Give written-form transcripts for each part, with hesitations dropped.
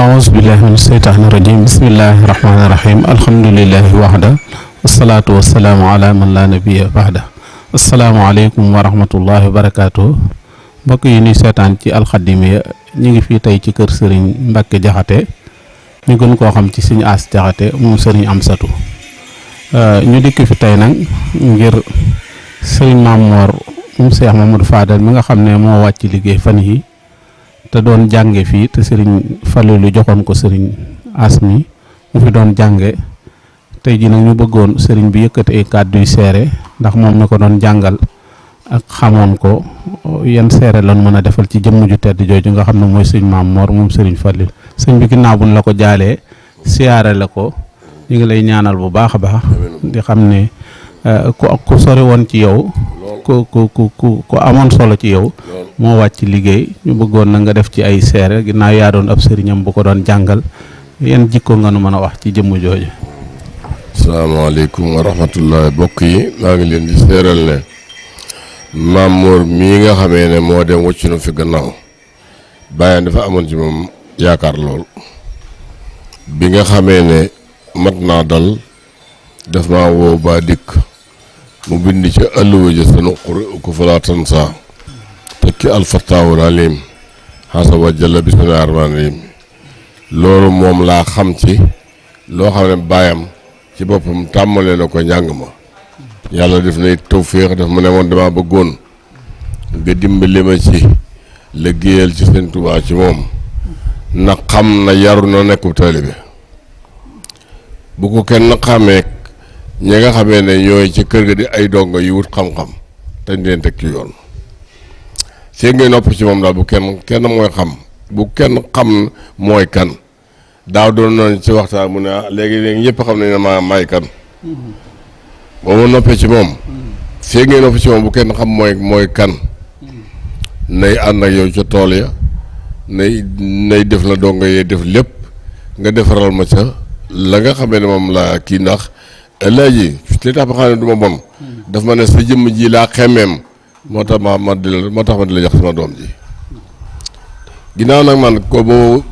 أعوذ بالله من الشيطان الرجيم بسم الله الرحمن الرحيم الحمد لله وحده والصلاة والسلام على من لا نبي بعده asalaamaaleykum wa rahmatullahi wa barakaatu mbokk yi ñuy seetaan ci alxadimiya ñu ngi fii tey ci kër sëriñ Mbacke Jaxate ñu gën koo xam ci Sëriñ As Jaxate moom sëriñ Amsatu ñu dikk fi tey nag ngir sëriñ Mamor moom Cheikh Mamadou Fadal mi nga xam ne moo wàcc liggéey fan yi te doon jànge fii te sëriñ Falilu joxoon ko sëriñ As mi mu fi doon jànge tey ji nag ñu bëggoon sëriñ bi yëkkati ay kàddu yu seere ndax moom mi ko doon jàngal ak xamoon ko yan seere lan mën a defal ci jëmm ju tedd jooju nga xam ne mooy sëñ Maam Mor moom sëriñ Fallil sëñ bi ginnaaw buñ la ko jaalee siyaare la ko ñu ngi lay ñaanal bu baax a baax di xam ne ku sori woon ci yow ku amoon solo ci yow moo wàcc liggéey ñu bëggoon na nga def ci ay seere ginnaaw yaa doon ab sëriñam bu ko doon jàngal yan jikko nga nu mën a wax ci jëmm jooju. asalaamaaleykum wa rahmatullahi bokk yi maa ngi leen di seeral ne Maam Mor mii nga xamee ne moo dem wëcc na fi gannaaw bàyyam dafa amoon ci moom yaakaar lool bi nga xamee ne mat naa dal daf maa woo ba dikk mu bind ci àlluwa ja sanu xuri ko falaa tansa tekki alfattaawul alim xasa wa jalla bismillahi rahmaani rahim loolu moom laa xam ci loo xam ne bàyyam ci boppam tàmmale na ko njàng ma yàlla def na tawféex daf ma ne woon dama bëggoon nga dimbali ma ci liggéeyal ci Sëñ Tuubaa ci moom na xam na yaru na nekkub taalibe bu ko kenn xamee ñi nga xamee ne ñooy ci kër ga di ay dongo yu wut xam-xam te ñu leen teg ci yoon fii ngay nopp ci moom daal bu kenn mooy xam bu kenn xam mooy kan daaw doon nañ ci waxtaan mu ne léegi ñëpp xam nañ ne maay kan boo ma noppee ci moom fii ngay noppi ci moom bu kenn xam mooy kan nay ànd ak yow ca tool ya nay def la dongo yee def lépp nga defaral ma ca la nga xamee ne moom laa kii ndax léegi li tax ma xam ne du ma bon daf ma ne sa jëmm ji laa xemmeem moo tax ma di la jox sama doom ji ginnaaw nag man ko boo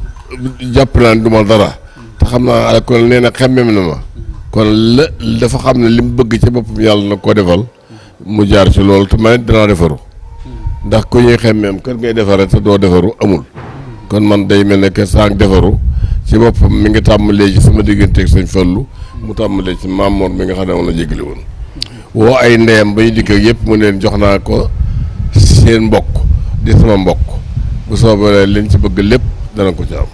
jàpp naa ne du ma dara te xam naa kon nee na xemmeem na ma kon dafa xam ne li mu bëgg ci boppam yàlla na ko defal mu jaar ci loolu te ma ne dinaa defaru ndax ku ñuy xemmeem kër ngay defare te doo defaru amul kon man day mel ne que sànq defaru ci boppam mi ngi tàmbalee ci sama digganteeg Sëñ Fallu mu tàmbalee ci Maam Mor mi nga xam ne moom la jéggale woon woo ay ndeyam ba ñu dikk ak yëpp mu leen jox naa ko seen mbokk di sama mbokk bu soobee leen ci bëgg lépp dana ko ci am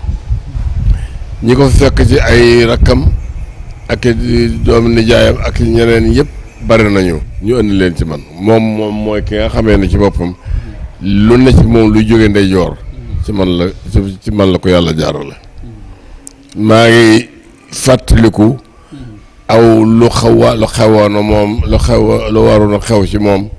ñi ko fekk ci ay rakkam ak doomu nijaayam ak ñeneen yëpp bari nañu ñu indi leen ci man moom mooy ki nga xamee ne ci boppam lu ne ci moom luy jóge ndeyjoor ci man la ko yàlla jaarale maa ngi fàttaliku aw lu xewoon moom lu waroon a xew ci moom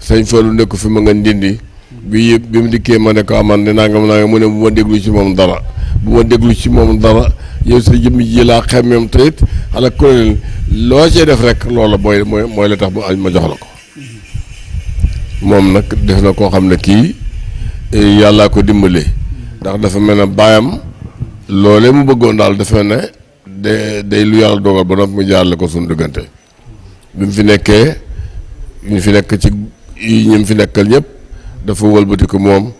Sëñ Fallu nekk fi ma nga ndindi bi mu dikkee ma ne ko aman ne nanga mu ne bu ma déglu ci moom dara yow sa jëmm ji laa xemmeem te it xala kuréel loo cee def rek loola mooy la tax ma jox la ko moom nag def na koo xam ne kii yàllaa ko dimbale ndax dafa mel ne baayam loolee mu bëggoon daal dafa ne day lu yàlla dogal ba noppi mu jaarale ko suñu diggante bi mu fi nekkee ñu fi nekk ci ñi mu fi nekkal ñëpp dafa wëlbati ko moom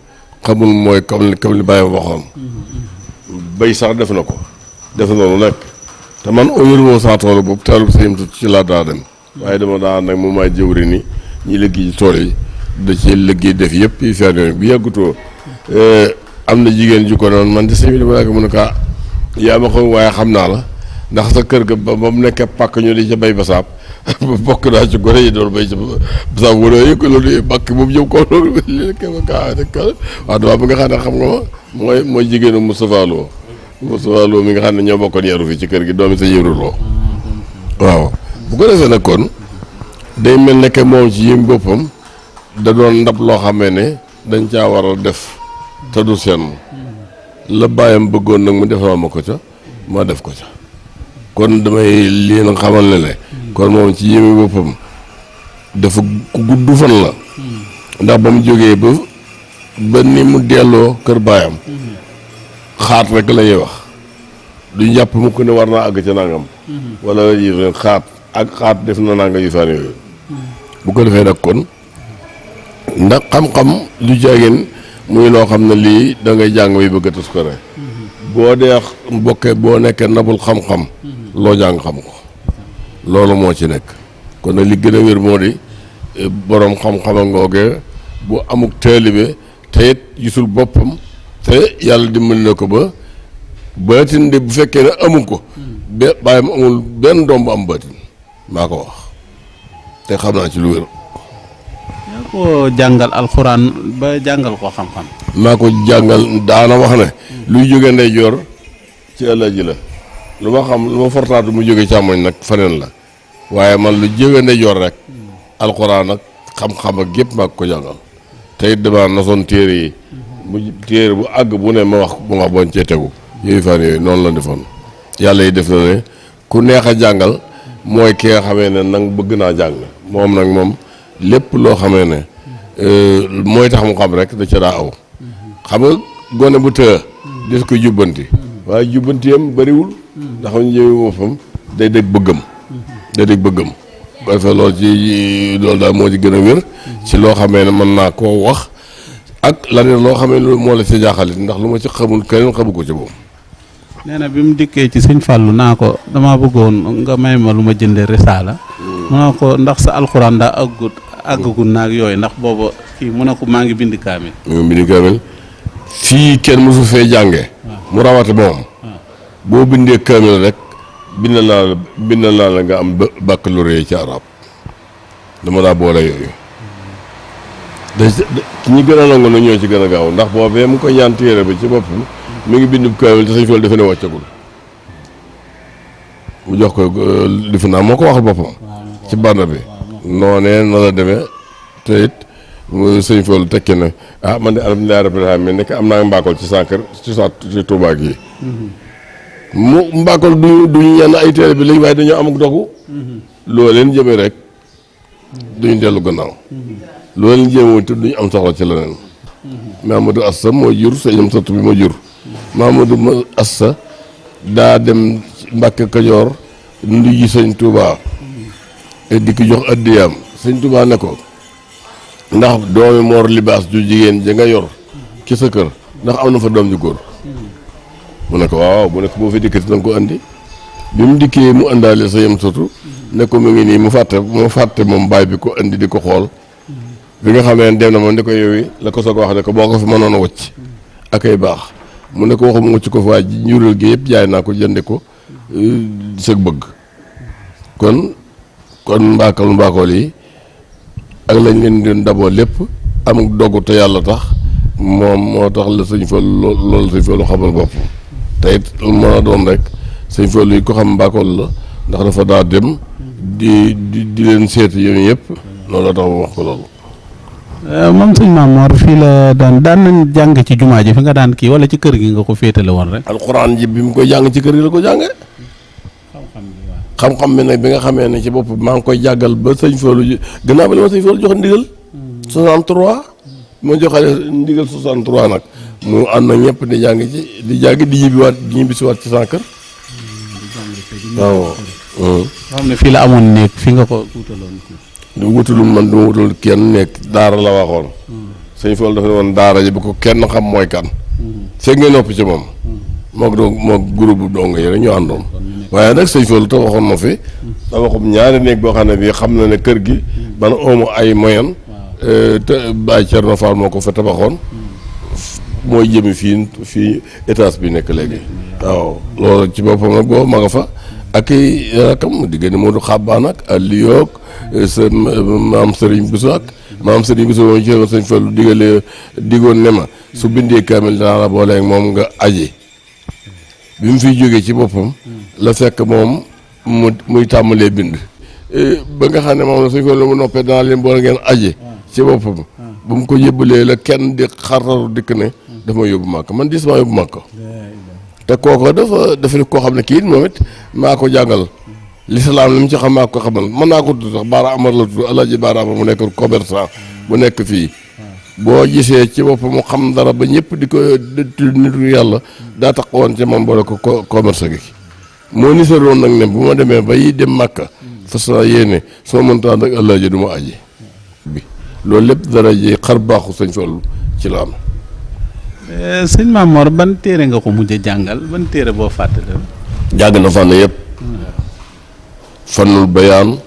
xamul mooy comme li baayam waxoon bay sax def na ko def na lu nekk te man oyuru moo saa toolu boobu teelu sëñ ci laa daa dem waaye dama daa nag moom maay jëwri ni ñi liggéey ci tool yi da ci liggéey def yëpp yi feer bi yàggutoo am na jigéen ju ko noonu man de sëñ bi dama nekk mu ne ko yaa ma xam waaye xam naa la ndax sa kër ga ba mu nekkee pàkk ñu di ca bay basaab bokk naa ci gore yi doon bay ci basaab wala yëg loolu bàkk moom jëm kaw loolu waaw dama bi nga xam ne xam nga ma mooy jigéenu Moustapha Lo mi nga xam ne ñoo bokkoon yaru fi ci kër gi doomi sa yëruloo waaw bu ko defee nag kon day mel ne que moom ci yëm boppam da doon ndab loo xamee ne dañ caa war a def te du seen la bàyyam bëggoon nag mu defal ma ko ca ma def ko ca kon damay lii nag xamal ne kon moom ci yëmi boppam dafa ku gudd fan la ndax ba mu jógee ba ni mu delloo kër baayam xaat rek la ñuy wax duñ jàpp mukk ne war naa àgg ca nangam wala yi xaat ak xaat def na nanga yu fan yooyu bu ko defee nag kon ndax xam-xam du jaageen muy loo xam ne lii da ngay jàng bi bëgg a tus ko ne boo dee bokkee boo nekkee nabul xam-xam loo jàng xam ko loolu moo ci nekk kon nag li gën a wér moo di boroom xam-xama ngoogee bu amuk taalibe te it gisul boppam te yàlla dimbali na ko ba baatin de bu fekkee ne amu ko bàyyam amul benn doom bu am baatin maa ko wax te xam naa ci lu wér. yaa ko jàngal alxuraan ba jàngal ko xam-xam. maa ko jàngal daana wax ne luy jóge ndeyjoor ci ëllëg ji la lu ma xam lu ma fortaatu mu jóge càmmoñ nag faneen la waaye man lu jóge ndeyjoor rek alxuraan ak xam-xam ak yëpp maa ko jàngal te it damaa nasoon téere yi bu téere bu àgg bu ne ma wax bu nga boñ cee tegu yooyu fan yooyu noonu la defoon yàlla yi def na ne ku neex a jàngal mooy ki nga xamee ne nag bëgg naa jàng moom nag moom lépp loo xamee ne mooy tax mu xam rek da ca daa aw xam nga gone bu tëë des ko jubbanti waaye jubbantiyam bariwul ndax ñu jëme boppam day dégg bëggam ko defee loolu ci loolu daal moo ci gën a wér ci loo xamee ne mën naa koo wax ak laneen loo xamee ne moo la ci jaaxalit ndax lu ma ci xamul keneen xamu ko ci moom. nee na bi mu dikkee ci sëñ Fallou naa ko damaa bëggoon nga may ma lu ma jëndee risaala mu ne ko ndax sa alxuraan daa àggagul naag yooyu ndax booba kii mu ne ko maa ngi bind kaamil. fii kenn mosu fee jànge mu rawati moom boo bindee kaamil rek bind naa la nga am baccalauréat ci arab dama daa boole yooyu ñi gën a nangu na ñoo ci gën a gaaw ndax boobee mu ko ñaan téere bi ci boppam mi ngi bind kaamil te sañ fool defe ne wàccagul mu jox ko defe naa moo ko waxal boppam ci bànn bi noonee na la demee te it sëñ Fallu tekki na man de alhamdulilah rabbil alamin nekk am naa mbaakol ci sa kër ci Tuubaa gi mu mbaakol duñu yenn ay téere bi léegi waaye dañoo amuk dogu loo leen jëmee rek duñu dellu gannaaw loo leen jëmee te duñu am soxla ci leneen Mamadou Assa moo jur sëñam sattu bi ma jur Mamadou Assa daa dem Mbàkke Kajoor nuyu sëñ Tuubaa di ko jox addiyaam sëñ Tuubaa ne ko ndax doomi Mor Libaas ju jigéen ja nga yor ci sa kër ndax am na fa doom ju góor mu ne ko waaw mu ne ko boo fi dikkati danga ko andi bi mu dikkee mu àndaale sa yem sotu ne ko mu ngi nii mu fàtte moom baay bi ko andi di ko xool bi nga xamee ne dem na moom di ko yowi la ko soog a wax ne ko boo ko fi mënoon a wëcc ak ay baax mu ne ko waxuma wëcc ko fa waaye njural gi yëpp jaay naa ko jënde ko sëg bëgg kon mbaakool yi ak lañ leen doon daboo lépp am dogu te yàlla tax moom moo tax la sëñ Fallu loolu sëñ Fallu xamal bopp te it mën a doon rek sëñ Fallu yi ko xam mbaakool la ndax dafa daa dem di leen seeti yooyu yëpp loolu la tax mu wax ko loolu. moom sëñ Mamor fii la daan nañ jàng ci jumaa ji fi nga daan kii wala ci kër gi nga ko féetale woon rek. alxuraan ji bi mu koy jàng ci kër gi la ko jàngee. xam-xam bi nag bi nga xamee ne ci bopp maa ngi koy jàggal ba sëñ Fallu gannaaw ba li ma sëñ Fallu jox ndigal 63 ma joxale ndigal 63 nag mu ànd na ñëpp di jàng ci di jàng di ñibbisiwaat ci sa kër waaw xam ne fii la amoon néeg fi nga ko wutaloon du wutalul man du ma wutal kenn nekk daara la waxoon sëñ Fallu dafa ne woon daara ji bu ko kenn xam mooy kan fekk nga noppi ci moom mook groupe dong yi rek ñu àndoon waaye nag sëñ Fallu te waxoon ma fi da waxum ñaari néeg boo xam ne bii xam na ne kër gi man oomu ay moyen te Baye Thierno Fall moo ko fa tabaxoon mooy jëmi fii étage bi nekk léegi waaw loolu ci boppam nag boobu ma nga fa ak i rakam diggante Modou Xabbaan ak Aliou sa maam Serigne Bousso ak maam Serigne Bousso moom ci sëñ Fallu diggoon ne ma su bindee kaamil danaa la booleeg moom nga aji bi mu fiy jógee ci boppam la fekk moom muy tàmbalee bind ba nga xam ne moom la sëñ Fallu mu noppee danaa leen boole ngeen aji ci boppam bu mu ko yëbbalee la kenn di xartaru dikk ne dafa ma yóbbu màkk man dis maa yóbbu màkk te kooko dafa koo xam ne kii moom it maa ko jàngal lislaam li mu ci xam maa ko xamal mën naa ko tudd sax Baara Amar la tudd Alaaji Baara Amar mu nekk commerçant bu nekk fii boo gisee ci boppam mu xam dara ba ñëpp di ko nitu yàlla daa tax woon ca moom boole ko commerce gi moo ni sa roon nag ne bu ma demee ba yi dem Màkka fas naa yéene soo mëntaan rek Alaaji du ma aji bi loolu lépp dara ji xar baaxu sëñ Fallu ci la am. sëñ Mamor ban téere nga ko mujj a jàngal ban téere boo fàttali. jàng na fànn yëpp. fannul bayaan.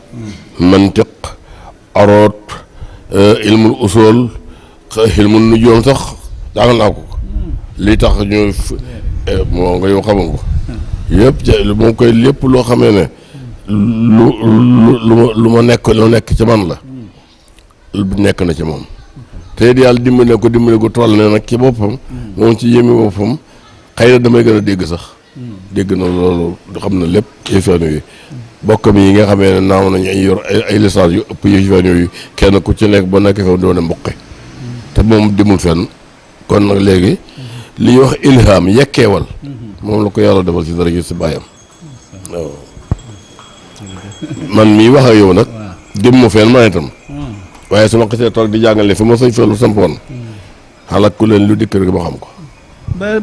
mantiq aroot ilmul usul ilmul nujoom sax jàng naa ko. li tax ñu moo nga yow xamal ko. yëpp moom koy lépp loo xamee ne lu ma nekk ci man la. nekk na ci moom. te yàlla dimbale ko toll ne nag ci boppam moom ci yémi boppam xëy na damay gën a dégg sax dégg na loolu xam na lépp yëfaan yooyu bokkam yi nga xamee ne naaw nañu ay yor ay licence yu ëpp yëfaan yooyu kenn ku ci nekk ba nekk fa doone mboqe te moom demul fenn kon nag léegi li ñuy wax ilham yekkeewal moom la ko yàlla defal ci dara gi si bàyyam waaw man mii wax ak yow nag dem mu fenn man itam waaye su ma xasee toog di jàngale fi ma sëñ Fallu sampoon xalaat ku leen lu dikk rek ma xam ko.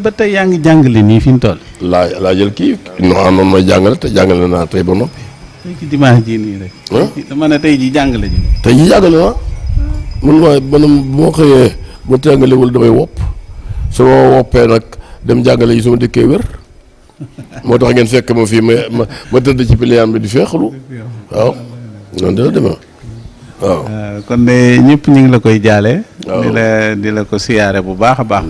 ba tey yaa ngi jàngale nii fi mu toll. laa jël kii no àndoon may jàngale te jàngale naa tey ba noppi. tey ci dimanche jii nii rek. dama ne tey jii jàngale ji. tey jii jàngale naa mun waaye man bu ma xëyee bu jàngalewul damay wopp su ma woppee nag dem jàngale yi su ma dikkee wér moo tax ngeen fekk ma fii ma tëdd ci piliyaan bi di feexlu waaw noonu dina demee. waaw kon de ñëpp ñu ngi la koy jaale. di la ko siyaare bu baax a baax.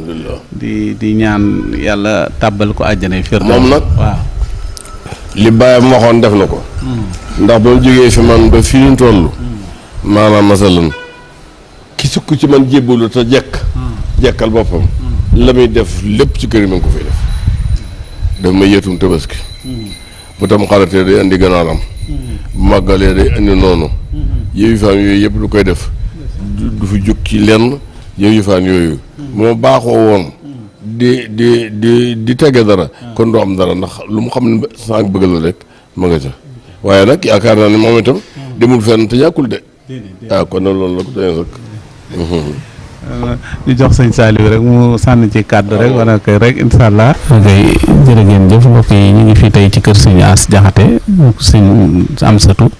di ñaan yàlla tàbbal ko àjjana firdaws. moom nag waaw. li bàyyam waxoon def na ko. ndax ba mu jógee fi man ba fii ñu toll. maanaam masalan ki sukk ci man jébbalu te jekkal boppam. la muy def lépp ci kër yi ma ngi ko fay def. daf may yeetum tabaski. bu tam xalatee day andi ganaaram. bu màggalee day andi noonu. yëwi faan yooyu yëpp du koy def du fi jóg ci lenn yëwi faan yooyu moo baaxoo woon di tege dara kon doo am dara ndax lu mu xam ne sànq bëgg la rek ma nga ca waaye nag yaakaar naa ne moom itam demul fenn te ñàkkul de waaw kon nag loolu la ko doy rek di jox sëñ Saliou rek mu sànni ci kàddu rek wala kay rek incha allah. ok jërë ngeen jëf mbokk yi ñu ngi fi tey ci kër sëñ As Jaxate sëñ Amsatu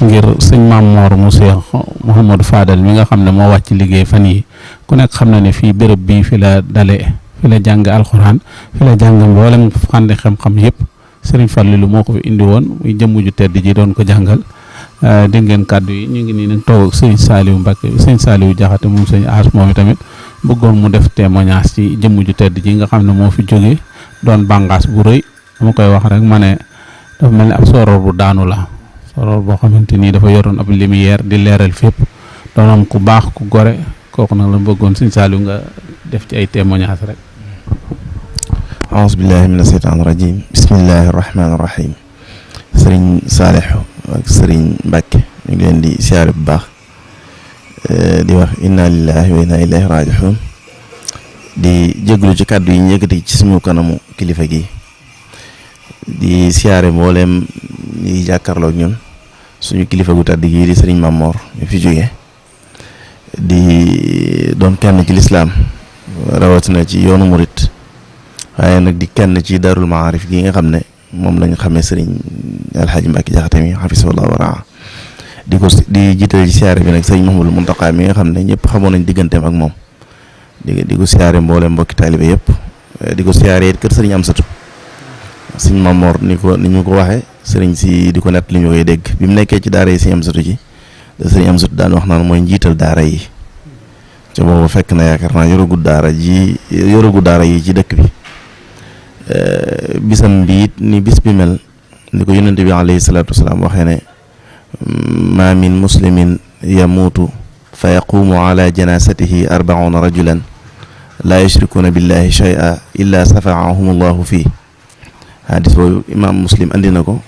ngir sëñ Mamor mu Cheikh Mouhamadou Fadal mi nga xam ne moo wàcc liggéey fan yi ku nekk xam na ne fii béréb bii fi la dale fi la jàng alxuraan fi la jàng mboolem fànn xam-xam yëpp Serigne Fallilou moo ko fi indi woon muy jëmm ju tedd ji doon ko jàngal dégg ngeen kàddu yi ñu ngi nii nag toog ak sëñ Saliou Mbacke sëñ Saliou Jaxate moom sëñ As moom tamit bëggoon mu def témoignage ci jëmm ju tedd ji nga xam ne moo fi jóge doon bàngaas bu rëy dama koy wax rek ma ne dafa mel ni ab soror bu daanu la soror boo xamante nii dafa yoroon ab lumière di leeral fépp doonoon ku baax ku gore kooku nag la bëggoon sëñ Saliou nga def ci ay témoignage rek. aouzu billahi mina seytaani rajim bismillahi rahmaani rahim sëriñ Saalixu ak sëriñ Mbàkke ñu ngi leen di siyaare bu baax di wax inna lillahi wa inna ilayhi raji'un di jéglu ci kàddu yi ñu yëkkati ci suñu kanamu kilifa gi di siyaare mbooleem ñi jàkkaarloog ñun suñu kilifa gu tàdd gi di sëriñ Mamor mi fi jóge di doon kenn ci lislaam rawatina ci yoonu murit waaye nag di kenn ci darul maarif gi nga xam ne moom lañ xamee sëriñ Alxaaji Mbàkke Jaxate mi xafisahullah wa raa di jiitale ci siyaare bi nag sëriñ Mouhamadou Mountakha mi nga xam ne ñëpp xamoon nañ digganteem ak moom di ko siyaare mboolem mbokki taalibe yëpp di ko siyaare it kër sëriñ Amsatu sëriñ Mamor ni ñu ko waxee sëriñ si di ko nett li ñu koy dégg bi mu nekkee ci daara yi sëriñ Amsatu ji sëriñ Amsatu daan wax naan mooy njiital daara yi ca boobu fekk na yaakaar naa yoragu daara yi ci dëkk bi bisam bi ni bis bi mel ni ko yonente bi alayhi salaatu wasalaam waxee ne ma min muslimin yamuutu fa yaqumu ala janasatihi 40 rajulan laa yushrikuuna billahi shay'a illa safaahum allahu fii hadis boobu imam Muslim andi na ko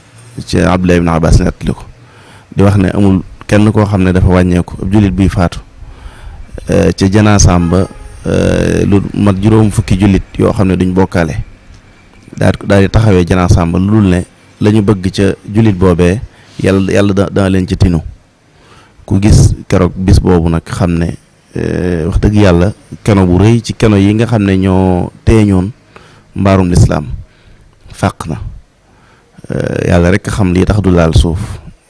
ci Abdullah ibn Abbas nettali ko di wax ne amul kenn koo xam ne dafa wàññeeku ab jullit buy faatu ca janaasaam ba lu mat juróom fukki jullit yoo xam ne duñ bokkaale daal di taxawee janaasaam ba lu dul ne la ñu bëgg ca jullit boobee yàlla dana leen ci tinu ku gis keroog bis boobu nag xam ne wax dëgg yàlla keno bu rëy ci keno yi nga xam ne ñoo teeñoon mbaarum lislaam fàq na yàlla rek xam lii tax du laal suuf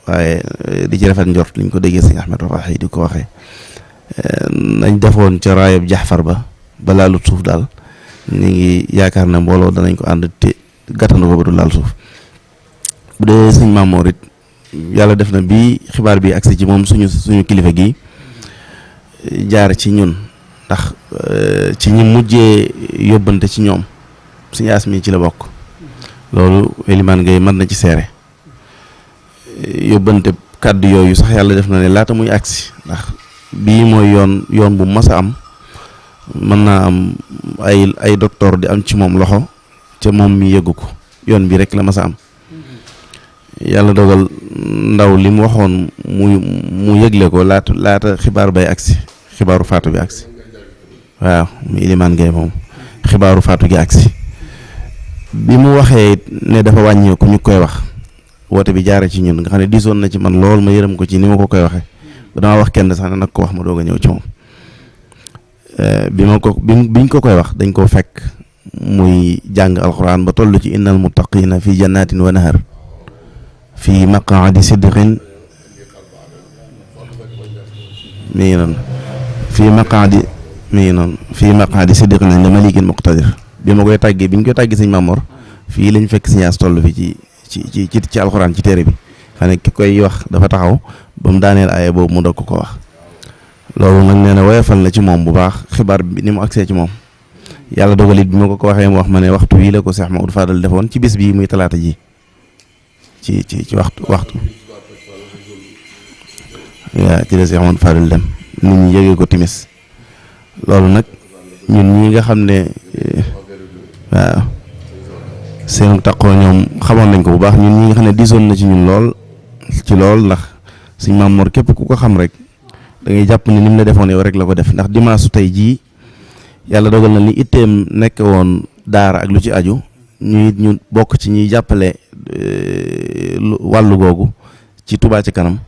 waaye di ci rafet njort liñ ko déggee sëñ Ahmed Rafahi di ko waxee nañ defoon ca raayab Jaxfar ba laalut suuf daal ñu ngi yaakaar ne mbooloo danañ ko ànd te gàttandu ko ba du laal suuf bu dee sëñ Mamoor it yàlla def na bi xibaar bi agsi ci moom suñu kilifa gi jaar ci ñun ndax ci ñi mujjee yóbbante ci ñoom suñu as mi ci la bokk loolu Elimaan Ngay mën na ci seere yóbbante kàddu yooyu sax yàlla def na ne laata muy agsi ndax bii mooy yoon bu mas a am mën naa am ay docteur di am ci moom loxo ca moom mi yëggu ko yoon bi rek la mas a am yàlla dogal ndaw li mu waxoon mu yëgle ko laata xibaar bay agsi xibaaru faatu bi agsi waaw mu Elimaan Ngay moom xibaaru faatu gi agsi bi mu waxee ne dafa wàññeeku ñu koy wax woote bi jaare ci ñun nga xam ne diisoon na ci man lool ma yërëm ko ci ni ma ko koy waxee dama wax kenn sax ne nag ko wax ma doog a ñëw ci moom biñ ko koy wax dañ koo fekk muy jàng alxuraan ba toll ci innal muttaqina fi jannatin wa nahar fi maqaadi sidqin mi ngi noonu fii maqaadi sidqin inda malikin muqtadir bi ma koy tàggee bi ñu koy tàggee sëñ Mamor fii lañ fekk sëñ As toll fi ci alxuraan ci téere bi xam ne ki koy wax dafa taxaw ba mu daaneel aaya boobu mu doog ko wax loolu nag nee na woyofal na ci moom bu baax xibaar bi ni mu agsee ci moom yàlla dogalit bi ma ko waxee mu wax ma ne waxtu wii la ko Cheikh Maodo Fadal defoon ci bis bii muy talaata ji ci waxtu waaw ci la Cheikh Maodo Fadal dem nit ñi yëgee ko timis loolu nag ñun ñi nga xam ne waaw seen taqoo ñoom xamoon nañ ko bu baax ñun ñi nga xam ne diisoon na ci ñun lool ndax suñ Maam Mor képp ku ko xam rek da ngay jàpp ne ni mu la defoon yow rek la ko def ndax dimanche su tey jii yàlla dogal na li itteem nekk woon daara ak lu ci aju ñu bokk ci ñuy jàppale wàllu googu ci Touba ci kanam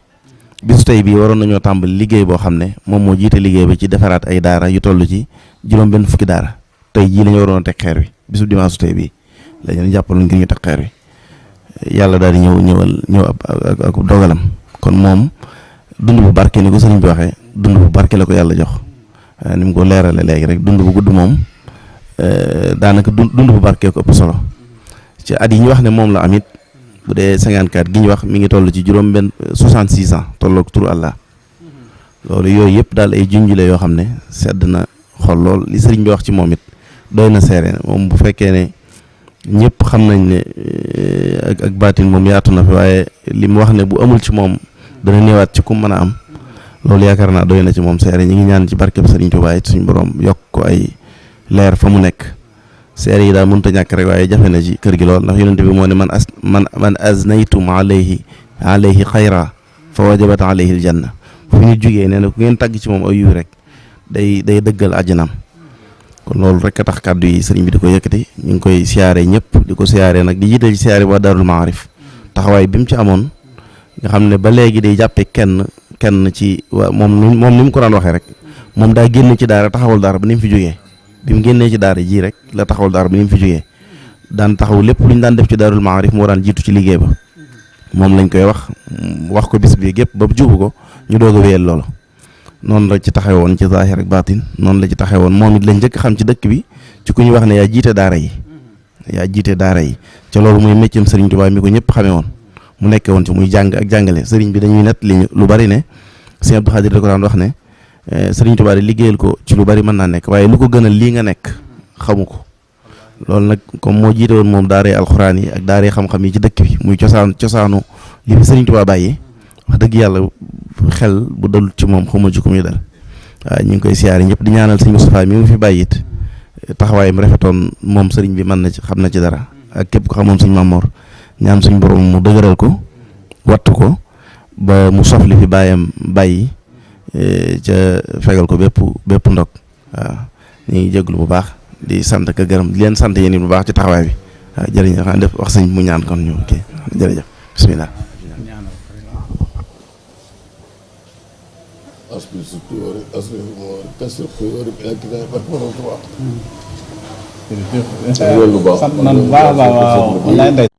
bisu tey bii waroon nañoo tàmbali liggéey boo xam ne moom moo jiite liggéey bi ci defaraat ay daara yu toll ci juróom-benn fukki daara tey jii la ñu waroon a teg xeer wi bisu dimanche su tey bii la ñu jàppaloon ngir ñu teg xeer wi yàlla daal di ñëw ak dogalam kon moom dund bu barke ni ko sëriñ bi waxee dund bu barke la ko yàlla jox ni mu ko leerale léegi rek dund bu gudd moom daanaka dund bu barke ko ëpp solo ci at yi ñu wax ne moom la amit bu dee 54 gi ñu wax mi ngi toll ci juróom-benn 66 ans tolloog turu Allah loolu yooyu yëpp daal ay junj la yoo xam ne sedd na xol lool li sëriñ bi wax ci moom it doy na seere moom bu fekkee ne ñëpp xam nañ ne ak baatin moom yaatu na fi waaye li mu wax ne bu amul ci moom dana néewaat ci ku mën a am loolu yaakaar naa doy na ci moom seere ñi ngi ñaan ci barkeb Sëriñ Tuubaa it suñ borom yokk ko ay leer fa mu nekk seere yi daal mënut a ñàkk rek waaye jafe na ci kër gi lool ndax yonent bi moo ne man aznaytum alayhi xayra fa wajabat alayhi aljanna fu ñu jugee nee na ku ngeen tàgg ci moom ay yiw rek day dëggal àjjanaam kon loolu rek a tax kàddu yi sëriñ bi di ko yëkkati ñu ngi koy siyaare ñëpp di ko siyaare nag di jiital ci siyaare waa Daarul Maarif taxawaay bi mu ci amoon nga xam ne ba léegi day jàppe kenn ci waa moom ni mu ko daan waxee rek moom daa génn ci daara taxawal daara ba ni mu fi jógee bi mu génnee ci daara ji rek la taxawal daara ba ni mu fi jógee daan taxaw lépp lu ñu daan def ci Daarul Maarif moo daan jiitu ci liggéey ba moom lañ koy wax ko bis bi gépp ba juubu ko ñu doog a wéyal loolu noonu la ci taxawoon ci zaahir ak baatin noonu la ci taxawoon moom it lañ njëkk xam ci dëkk bi ci ku ñu wax ne yaa jiite daara yi ca loolu muy méccam Sëriñ Tuubaa mi ko ñëpp xamee woon mu nekkee woon ci muy jàng ak jàngale sëriñ bi dañuy net li lu bari ne Sëriñ Abdou Khadir da ko daan wax ne Sëriñ Tuubaa di liggéeyal ko ci lu bari mën naa nekk waaye lu ko gënal lii nga nekk xamu ko loolu nag comme moo jiite woon moom daaree alxuraan yi ak daaree xam-xam yi ci dëkk bi muy cosaanu li fi Sëriñ Tuubaa bàyyi wax dëgg yàlla xel bu dalul ci moom xamul ci ku muy dal waaw ñu ngi koy siyaare ñëpp di ñaanal Sëriñ Moustapha mi mu fi bàyyi it taxawaayam rafetoon moom sëriñ bi mën na ci xam na ci dara ak képp ko xamoon Sëriñ Mamor ñaan suñ borom mu dëgëral ko wattu ko ba mu sof li fi bàyyi ca fegal ko bépp ndog waaw ñu ngi jéglu bu baax di sant ka gërëm di leen sant yéen bu baax ci taxawaay bi waaw jërëjëf xam def wax sëñ mu ñaan kon ñu kii jërëjëf bismillah sant nan baax waaw